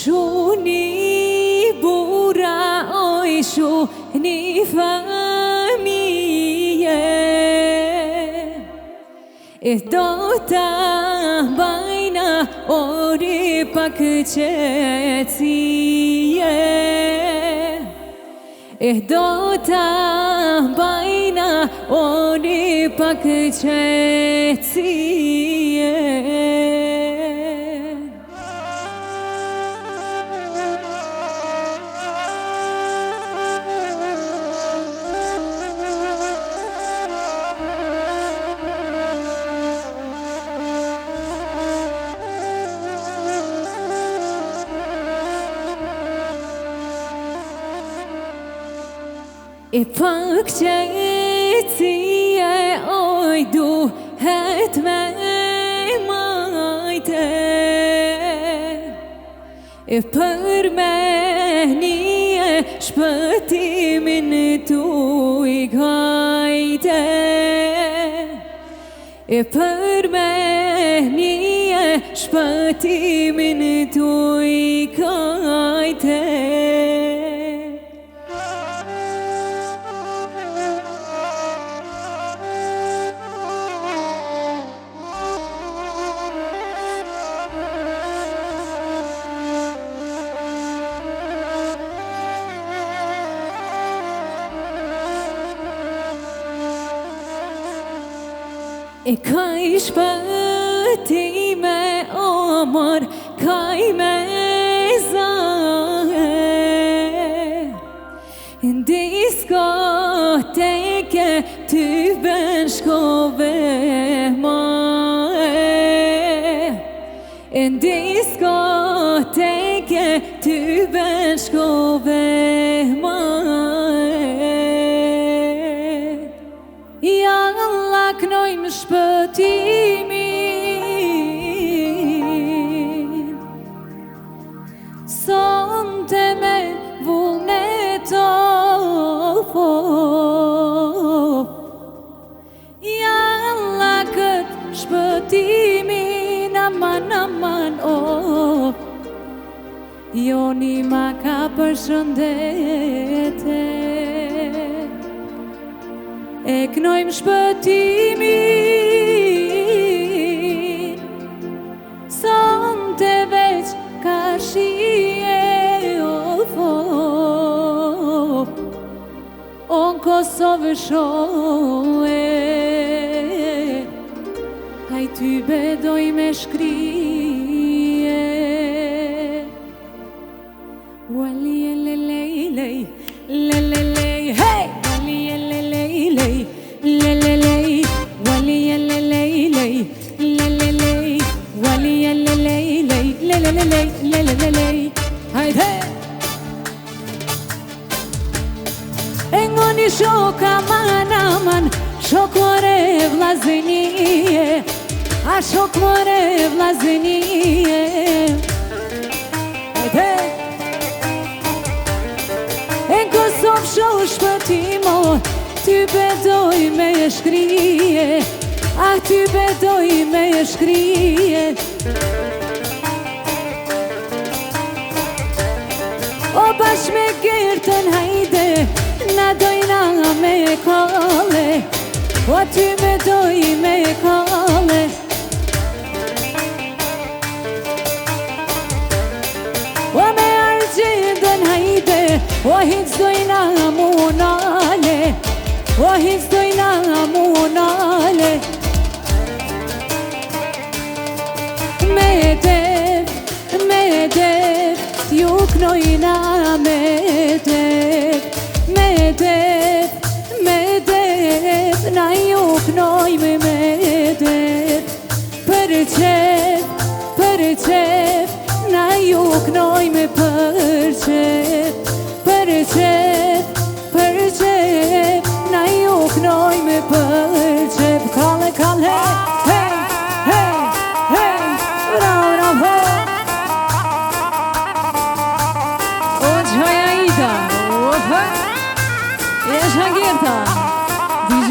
Shuni bura oj shuni familje E do ta bajna ori pak qetësie E do ta bajna ori pak qetësie E pak qetësie oj duhet me majte E për me një shpëtimin tu I gajte E për me një shpëtimin tu I gajte E kaj shpëtime o mor, kaj me zahe Në diskoteke ty ben shkove mae Në diskoteke ty ben shkove mae Ja Allah knojmë shpëtimin Sonte me vullnetov Ja Allah këtë shpëtimin Aman, aman, Joni ma ka përshëndete E knojmë shpëtimin Sonte veç ka shie On Kosovë shoe Haj ty bedoj me shkrije Wali e lelej, lelej, hey! Wali e lelej, lelej, wali e lelej, lelej, wali e lelej, lelej, hajde! Engoni shoka man aman, shok more vlazënie, a shok more vlazënie, hajde! En Kosovë shoh shpëtimo Ty bedoj me e shkrije Ah, ty bedoj me e shkrije O bash me gertën hajde Na dojna me e kale O ty me doj me e kale O me argjendën hajde O hic dojna munale O hic dojna munale Me dev Ju knojna me dev Na ju knojme me dev Për qef Na ju knojme për qef Na ju knojme për qef Kale, kale, hey, hey, hey Rao, ho O gjoja ida, Jesh hangirta DJ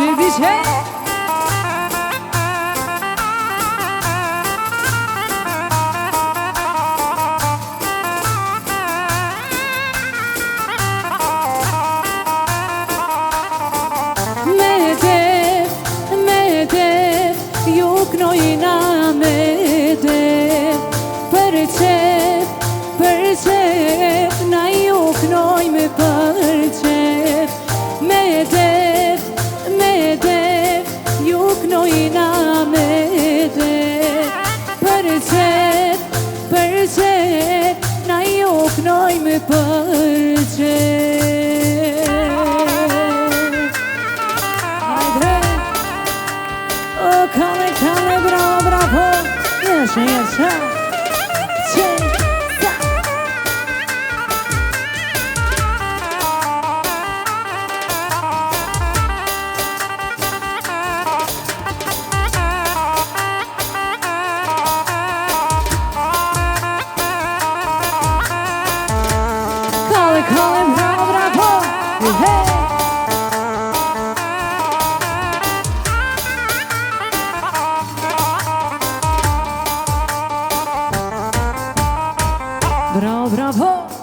doj me përqet. Hajde, o kale, kale, bravo, bravo. Jeshe, jeshe. Kale, bravo, bravo. Hey. Bravo, bravo.